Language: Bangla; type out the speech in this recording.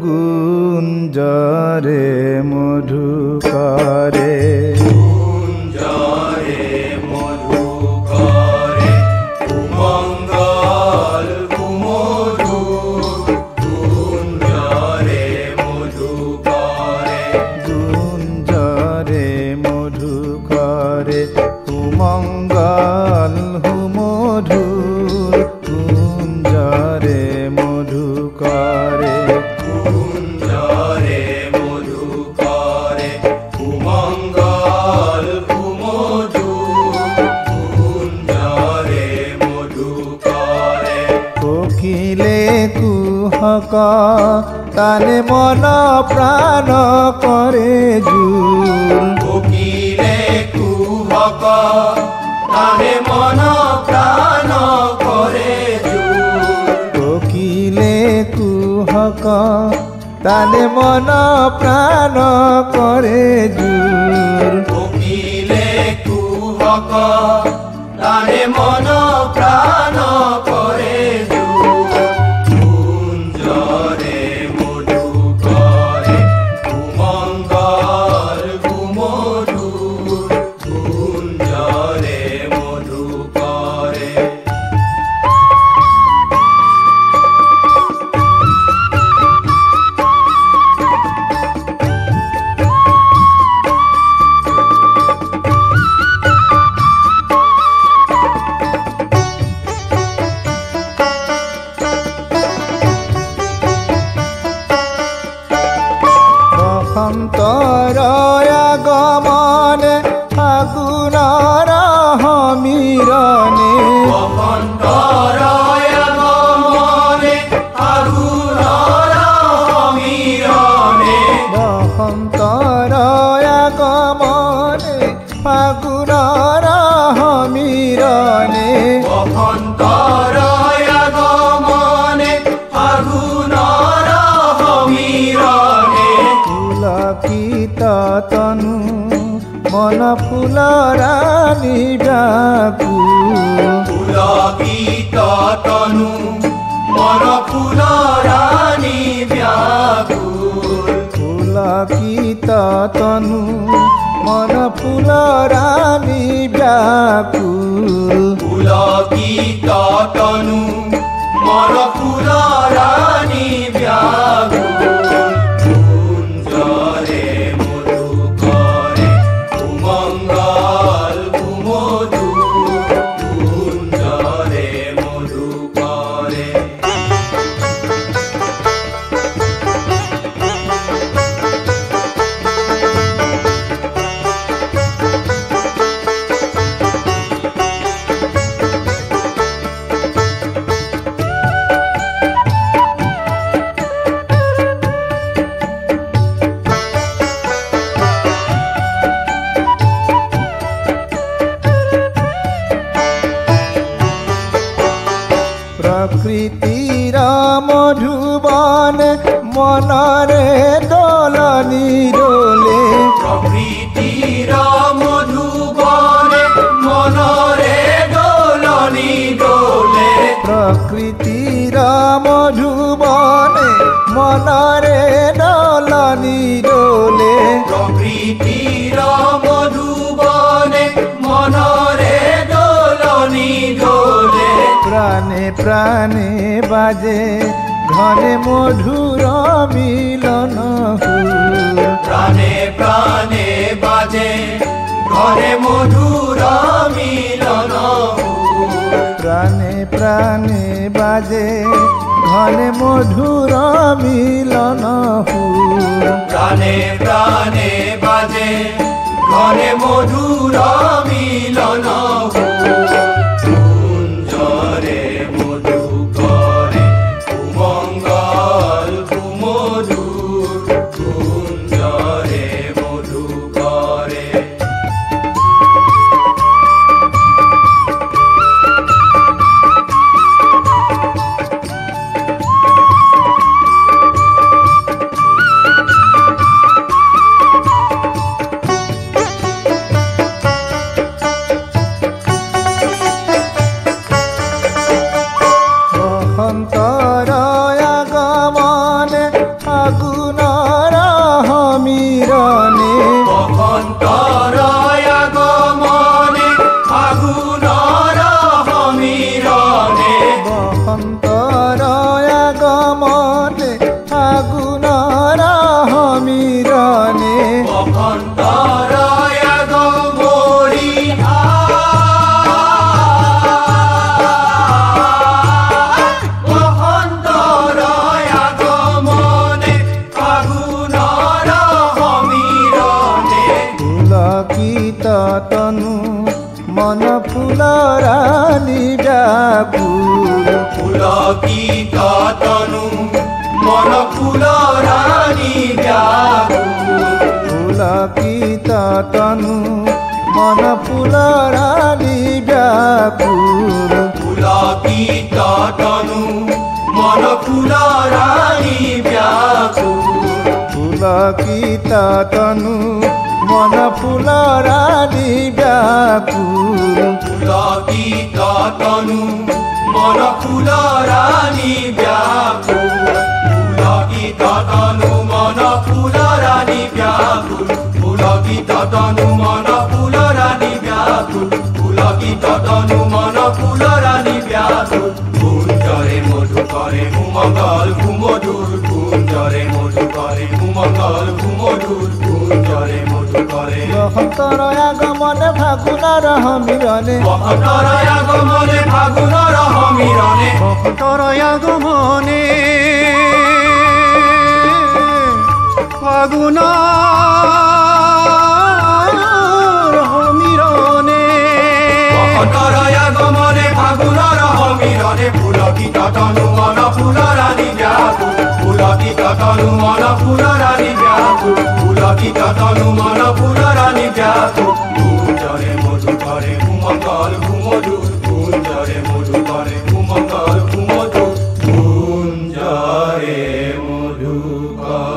গুঞ্জরে মধুকরে তানে মন প্রাণ করে জুর কোকিলে কুহক তানে মন প্রাণ করে জুর কোকিলে কুহক তানে মন প্রাণ করে জুর কোকিলে কুহক তানে মন প্রাণ করে বসন্তৰ আগমনে ফাগুনৰ সমীৰণে বসন্তৰ আগমনে ফাগুনৰ সমীৰণে বসন্তৰ আগমনে ফাগুনৰ সমীৰণে বসন্তৰ আগমনে ফাগুনৰ সমীৰণে পুলকিত তনু মন ফুলৰাণী ব্যাকুল পুলকিত তনু মন ফুলৰাণী ব্যাকুল পুলকিত তনু মন ফুলৰাণী ব্যাকুল পুলকিত তনু মন ফুলৰাণী ব্যাকুল প্রকৃতির মধুবন মনরে দোলনি দোলে প্রকৃতির মধুবনে মনরে দোলনি দোলে প্রকৃতির মধুবনে মনরে দোলনি দোলে প্রকৃতির মধুবনে মনরে দোলনি দোলে প্রাণে প্রাণে বাজে ঘনে মধুর মিলন হুর প্রাণে প্রাণে বাজে ঘরে মধুর মিলন প্রাণে প্রাণে বাজে ঘনে মধুর মিলন হুর প্রাণে প্রাণে বাজে ঘরে মধুর মিলন কুঞ্জরে মধু করে কুমঙ্গল কুমধুর কুঞ্জরে মধু করে ব্যাকুল পুলকিত তনু মন ফুল রানী ব্যাকুল পুলকিত তনু মন ফুল রানী ব্যাকুল পুলকিত তনু মন ফুল রানী ব্যাকুল পুলকিত তনু মন ফুল রানী ব্যাকুল পুলকিত তনু মন ফুল রানী ব্যাকুল পুলকিত তনু মন ফুল রানী ব্যাকুল পুলকিত তনু মন ফুল রানী ব্যাকুল পুলকিত তনু মন ফুল রানী ব্যাকুল কুঞ্জরে মধু করে ঘুমঙ্গল ঘুমধুর কুঞ্জরে মধু করে ঘুমঙ্গল ঘুমধুর কুঞ্জরে মধু করে বসন্তৰ আগমনে ফাগুনৰ সমীৰণে বসন্তৰ আগমনে ফাগুনৰ সমীৰণে বসন্তৰ আগমনে ফাগুনৰ সমীৰণে বসন্তৰ আগমনে ফাগুনৰ সমীৰণে পুলকিত তনু মন ফুল ৰাণী ব্যাকুল পুলকিত তনু মন ফুল ৰাণী ব্যাকুল পুলকিত তনু মন ফুল ৰাণী ব্যাকুল কুঞ্জৰে মধু কৰে ঘুমঙ্গল ঘুমধুৰ কুঞ্জৰে মধু কৰে ঘুমঙ্গল ঘুমধুৰ কুঞ্জৰে মধু কৰে